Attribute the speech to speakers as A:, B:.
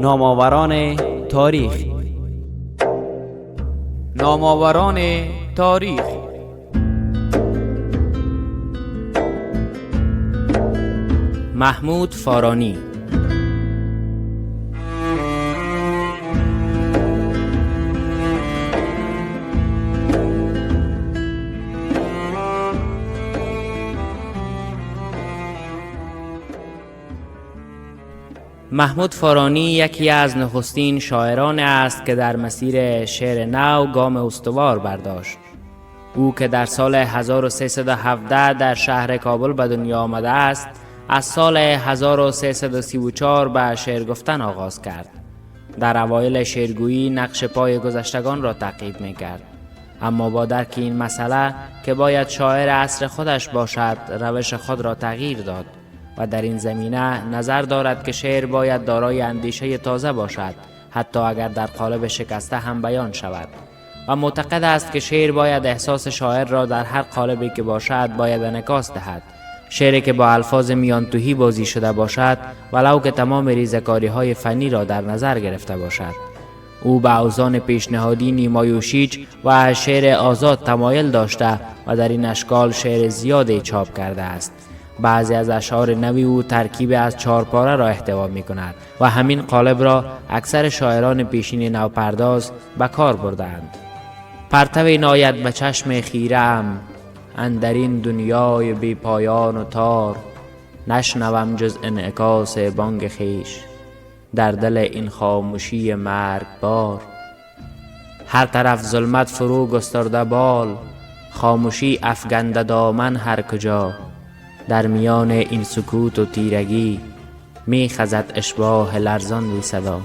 A: نامآوران تاریخ.
B: نامآوران تاریخ.
A: محمود فارانی. محمود فارانی یکی از نخستین شاعران است که در مسیر شعر نو گام استوار برداشت. او که در سال 1317 در شهر کابل به دنیا آمده است، از سال 1334 به شعر گفتن آغاز کرد. در اوایل شعرگویی نقش پای گذشتگان را تعقیب می‌کرد، اما با درک این مسئله که باید شاعر عصر خودش باشد، روش خود را تغییر داد و در این زمینه نظر دارد که شعر باید دارای اندیشه تازه باشد، حتی اگر در قالب شکسته هم بیان شود، و معتقد است که شعر باید احساس شاعر را در هر قالبی که باشد باید انعکاس دهد. شعری که با الفاظ میانتوهی بازی شده باشد، ولو که تمام ریزکاری‌های فنی را در نظر گرفته باشد. او به اوزان پیشنهادی نیمایوشیج و شعر آزاد تمایل داشته و در این اشکال شعر زیادی چاپ کرده است. بعضی از اشعار نوی او ترکیب از 4 پاره را احتوا می کند و همین قالب را اکثر شاعران پیشین نوپرداز به کار بردند. پرتو ناید به چشم خیره‌ام، اندر این دنیای بی پایان و تار، نشنوم جز انعکاس بانگ خویش، در دل این خاموشی مرگبار. هر طرف ظلمت فرو گسترده بال، خاموشی افگنده دامن هر کجا. در میان این سکوت و تیرگی، می خزد اشباح لرزان بی صدا.